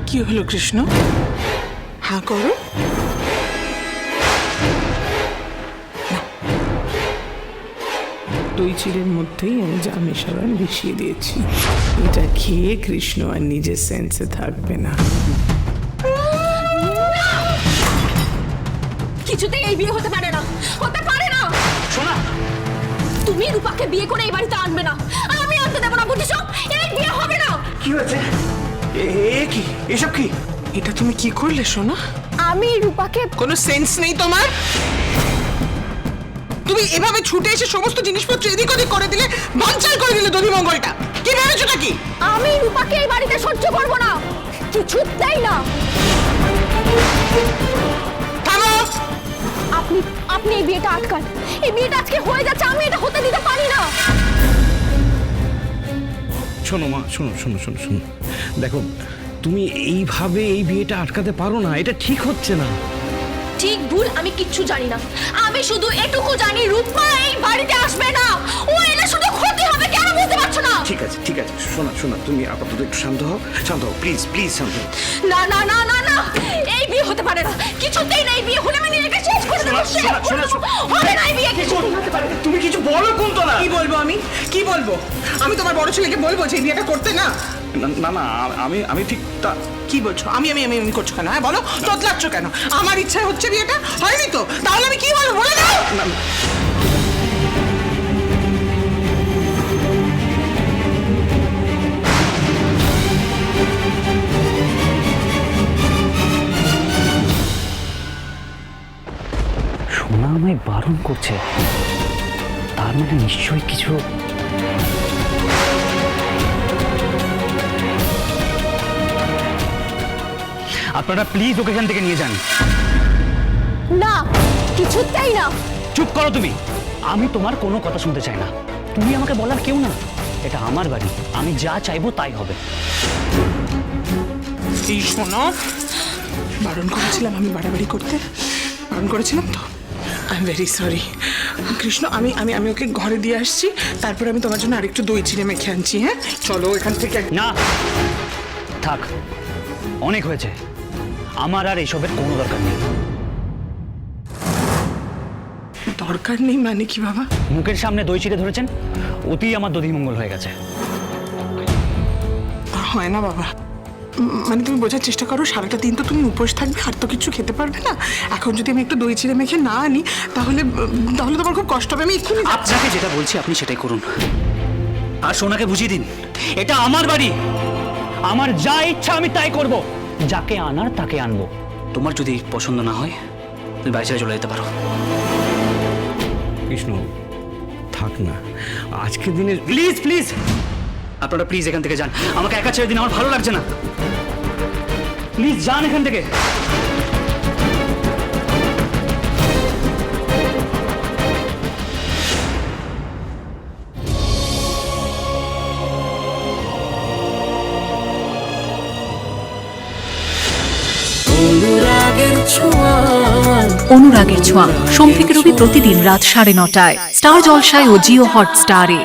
কি হলো কৃষ্ণ? হ্যাঁ করো। দই চিড়ের মধ্যেই আমি যা মেশাবার মিশিয়ে দিয়েছি। এটা খেয়ে কৃষ্ণ আর নিজের সেন্সে থাকবে না। কিছুতেই এই বিয়ে হতে পারে না, হতে পারে না। শোনা, তুমি রূপাকে বিয়ে করে এই বাড়িতে আনবে না, আমি আনতে দেবো না, বুঝেছো? এই বিয়ে হবে না। কি হয়েছে? কি এসব কি? এটা তুমি কি করলে সোনা? আমি রূপাকে কোনো সেন্স নেই তোমার? তুমি এভাবে ছুটে এসে সমস্ত জিনিসপত্র এদিক ওদিক করে দিলে, বানচাল করে দিলে দধিমঙ্গলটা। কি ভেবেছো নাকি? আমি রূপাকে এই বাড়িতে সহ্য করবো না, কিছুতেই না। থামো! আপনি আপনি এই বিয়েটা আটকান। এই বিয়েটা আজকে হয়ে যাচ্ছে, আমি এটা হতে দিতে পারি না। শোনো মা, শোনো শোনো শোনো শোনো, দেখো তুমি এইভাবে এই বিয়েটা আটকাতে পারো না, এটা ঠিক হচ্ছে না। ঠিক ভুল আমি কিচ্ছু জানি না, আমি শুধু এটুকু জানি রূপা এই বাড়িতে আসবে না। ও এলে শুধু ক্ষতি হবে, কেন বুঝতে পারছো না? ঠিক আছে ঠিক আছে, শোনা শোনা, তুমি আপাতত একটু শান্ত হও, শান্ত হও, প্লিজ প্লিজ শান্ত হও। না না না না না, এই বিয়ে হতে পারে না, কিছুতেই না। এই বিয়ে হলে আমি নিজেকে শেষ করে দেবো, শেষ করে দেবো। হবে না এই বিয়ে, কিছুতেই হতে পারে না। তুমি কিছু বলো কোনটা না? কি বলবো আমি? কি বলবো? আমি তোমার বড় ছেলেকে বলবো যে এই বিয়েটা করতে না? না না, আমি ঠিক তা কি বলছো? আমি আমি আমি আমি করছো কেন? হ্যাঁ বলো, তোতলাচ্ছ কেন? আমার ইচ্ছা হচ্ছে বিয়েটা হয়নি তো, তাহলে আমি কি বলবো বলে দাও। সোনা আমায় বারণ করছে, তার মানে নিশ্চয়ই কিছু। আপনারা প্লিজ ওকে এখান থেকে নিয়ে যান। না, কিছুতেই না। চুপ করো তুমি, আমি তোমার কোনো কথা শুনতে চাই না। তুমি আমাকে বলার কেউ না, এটা আমার বাড়ি, আমি যা চাইবো তাই হবে। এই শোনো, বারণ করেছিলাম আমি বাড়াবাড়ি করতে, বারণ করেছিলাম তো। I am very sorry Krishna. আমি আমি আমি ওকে ঘরে দিয়ে আসছি, তারপর আমি তোমার জন্য আরেকটু দই চিড়ে মেখে আনছি। হ্যাঁ চলো এখান থেকে। না থাক, অনেক হয়েছে, আমার আর এসবের কোনো দরকার নেই। দরকার নেই মানে কি বাবা? মুখের সামনে দই চিড়ে ধরেছেন, অতি আমার দধিমঙ্গল হয়ে গেছে। হয় না বাবা, মানে তুমি বোঝার চেষ্টা করো, সারাটা দিন তো তুমি উপোস থাকবে, আর তো কিছু খেতে পারবে না। এখন যদি আমি একটু দই চিড়ে মেখে না আনি, তাহলে তাহলে তোমার খুব কষ্ট হবে। আমি এক্ষুনি আপনাকে যেটা বলছি আপনি সেটাই করুন, আর সোনাকে বুঝিয়ে দিন এটা আমার বাড়ি, আমার যা ইচ্ছা আমি তাই করব, যাকে আনার তাকে আনবো। তোমার যদি পছন্দ না হয় তুমি বাড়ি ছেড়ে চলে যেতে পারো। কৃষ্ণ থাক না, আজকের দিনে প্লিজ প্লিজ, আপনারা প্লিজ এখান থেকে যান, আমাকে একা ছেড়ে দিন, আমার ভালো লাগছে না। প্লিজ যান এখান থেকে। অনুরাগের ছোঁয়া সোম থেকে রবি প্রতিদিন রাত 9:30টায় স্টার জলসায় ও জিও হটস্টারে।